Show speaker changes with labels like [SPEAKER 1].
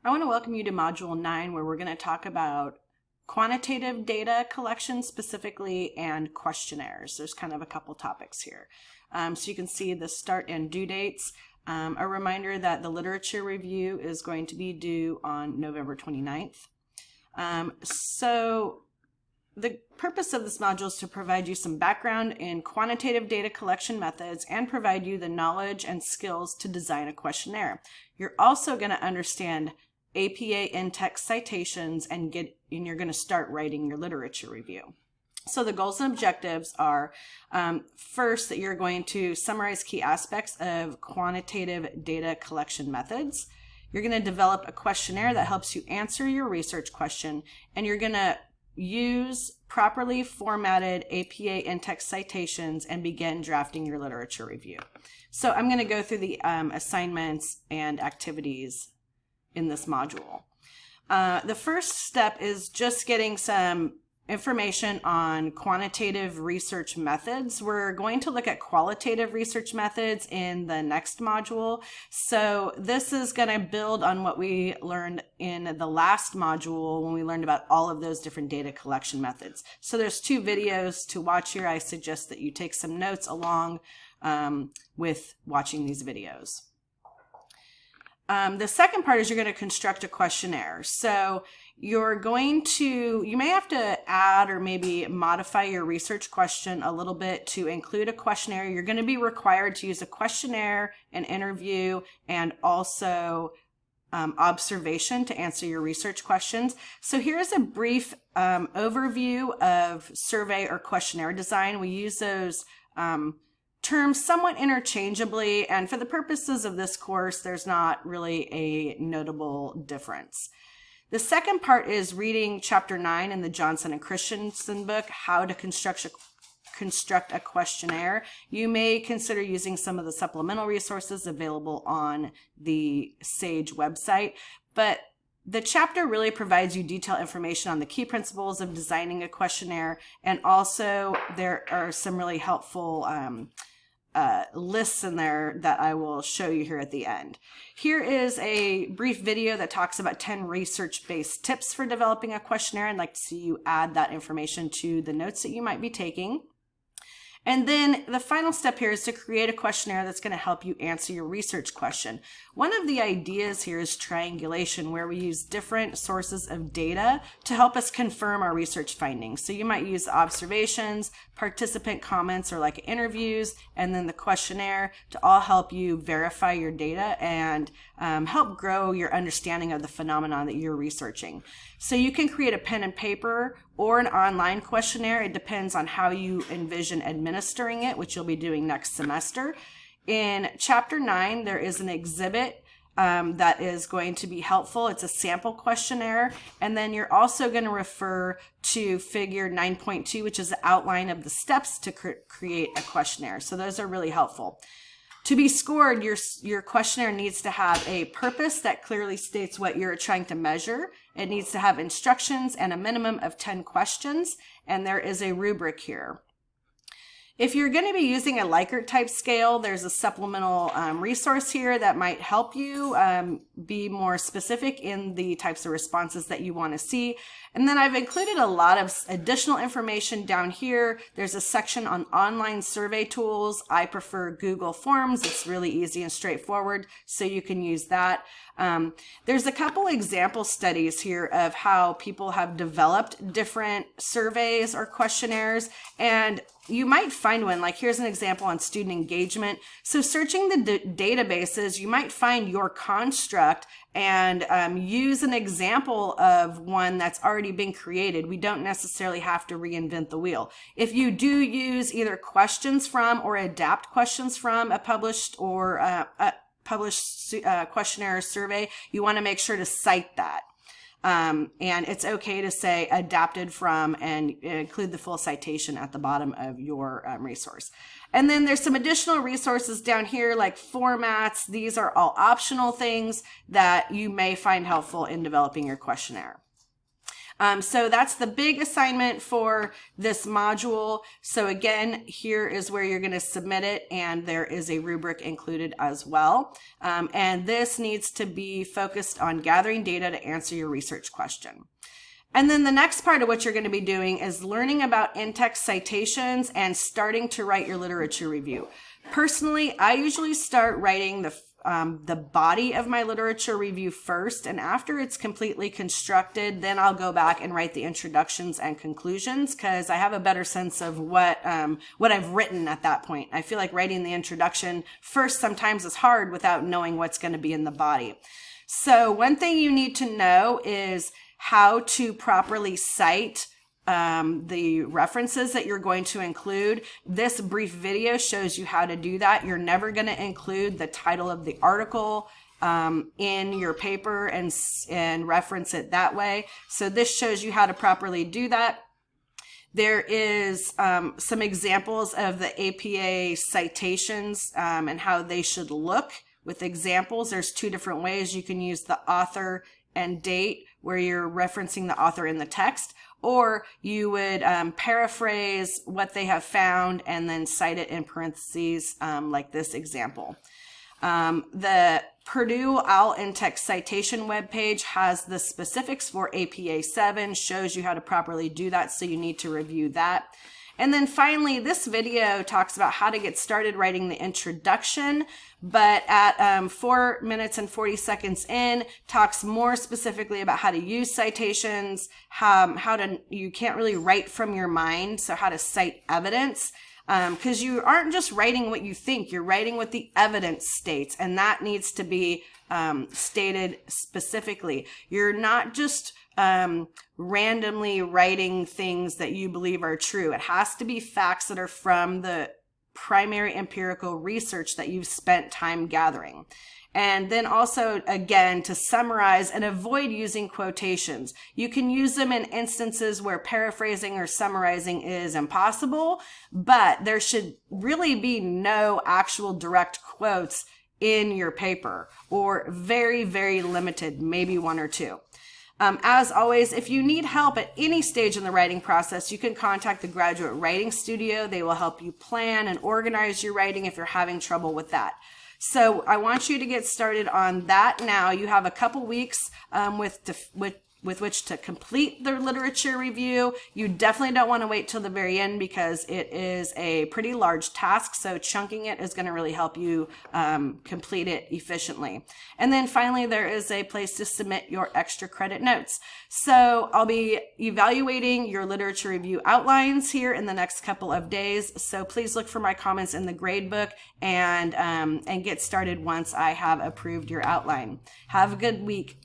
[SPEAKER 1] I want to welcome you to Module 9, where we're going to talk about quantitative data collection specifically and questionnaires. There's kind of a couple topics here. So you can see the start and due dates. A reminder that the literature review is going to be due on November 29th. So the purpose of this module is to provide you some background in quantitative data collection methods and provide you the knowledge and skills to design a questionnaire. You're also going to understand APA in-text citations and you're going to start writing your literature review. So the goals and objectives are, first, that you're going to summarize key aspects of quantitative data collection methods. You're going to develop a questionnaire that helps you answer your research question, and you're going to use properly formatted APA in-text citations and begin drafting your literature review. So I'm going to go through the assignments and activities in this module. The first step is just getting some information on quantitative research methods. We're going to look at qualitative research methods in the next module. So this is going to build on what we learned in the last module when we learned about all of those different data collection methods. So there's 2 videos to watch here. I suggest that you take some notes along with watching these videos. The second part is you're going to construct a questionnaire. So you may have to add or maybe modify your research question a little bit to include a questionnaire. You're going to be required to use a questionnaire, an interview, and also observation to answer your research questions. So here's a brief overview of survey or questionnaire design. We use those terms somewhat interchangeably, and for the purposes of this course, there's not really a notable difference. The second part is reading Chapter 9 in the Johnson and Christensen book, How to Construct a Questionnaire. You may consider using some of the supplemental resources available on the SAGE website, but the chapter really provides you detailed information on the key principles of designing a questionnaire, and also there are some really helpful lists in there that I will show you here at the end. Here is a brief video that talks about 10 research-based tips for developing a questionnaire. I'd like to see you add that information to the notes that you might be taking. And then the final step here is to create a questionnaire that's going to help you answer your research question. One of the ideas here is triangulation, where we use different sources of data to help us confirm our research findings. So you might use observations, participant comments, or like interviews, and then the questionnaire to all help you verify your data and help grow your understanding of the phenomenon that you're researching. So you can create a pen and paper or an online questionnaire. It depends on how you envision administering it, which you'll be doing next semester. In Chapter 9, there is an exhibit that is going to be helpful. It's a sample questionnaire. And then you're also going to refer to figure 9.2, which is the outline of the steps to create a questionnaire. So those are really helpful. To be scored, your questionnaire needs to have a purpose that clearly states what you're trying to measure. It needs to have instructions and a minimum of 10 questions, and there is a rubric here. If you're going to be using a Likert type scale, there's a supplemental resource here that might help you be more specific in the types of responses that you want to see. And then I've included a lot of additional information down here. There's a section on online survey tools. I prefer Google Forms. It's really easy and straightforward, so you can use that. There's a couple example studies here of how people have developed different surveys or questionnaires, and you might find one, like here's an example on student engagement. So searching the databases, you might find your construct and use an example of one that's already been created. We don't necessarily have to reinvent the wheel. If you do use either questions from or adapt questions from a published questionnaire or survey, you want to make sure to cite that. And it's okay to say adapted from and include the full citation at the bottom of your resource. And then there's some additional resources down here like formats. These are all optional things that you may find helpful in developing your questionnaire. So that's the big assignment for this module. So again, here is where you're going to submit it, and there is a rubric included as well. And this needs to be focused on gathering data to answer your research question. And then the next part of what you're going to be doing is learning about in-text citations and starting to write your literature review. Personally, I usually start writing the body of my literature review first, and after it's completely constructed, then I'll go back and write the introductions and conclusions, because I have a better sense of what I've written at that point. I feel like writing the introduction first sometimes is hard without knowing what's going to be in the body. So one thing you need to know is how to properly cite the references that you're going to include. This brief video shows you how to do that. You're never going to include the title of the article in your paper and reference it that way. So this shows you how to properly do that. There is some examples of the APA citations and how they should look with examples. There's two different ways. You can use the author and date, where you're referencing the author in the text, or you would paraphrase what they have found and then cite it in parentheses like this example. The Purdue OWL in-text citation webpage has the specifics for APA 7, shows you how to properly do that, so you need to review that. And then finally, this video talks about how to get started writing the introduction, but at 4 minutes and 40 seconds in, talks more specifically about how to use citations, you can't really write from your mind, so how to cite evidence, because you aren't just writing what you think, you're writing what the evidence states, and that needs to be stated specifically. You're not just randomly writing things that you believe are true. It has to be facts that are from the primary empirical research that you've spent time gathering. And then also, again, to summarize and avoid using quotations. You can use them in instances where paraphrasing or summarizing is impossible, but there should really be no actual direct quotes in your paper, or very, very limited, maybe one or two. As always, if you need help at any stage in the writing process, you can contact the Graduate Writing Studio. They will help you plan and organize your writing if you're having trouble with that. So I want you to get started on that now. You have a couple weeks with which to complete the literature review. You definitely don't want to wait till the very end, because it is a pretty large task. So chunking it is going to really help you complete it efficiently. And then finally, there is a place to submit your extra credit notes. So I'll be evaluating your literature review outlines here in the next couple of days. So please look for my comments in the grade book and get started once I have approved your outline. Have a good week.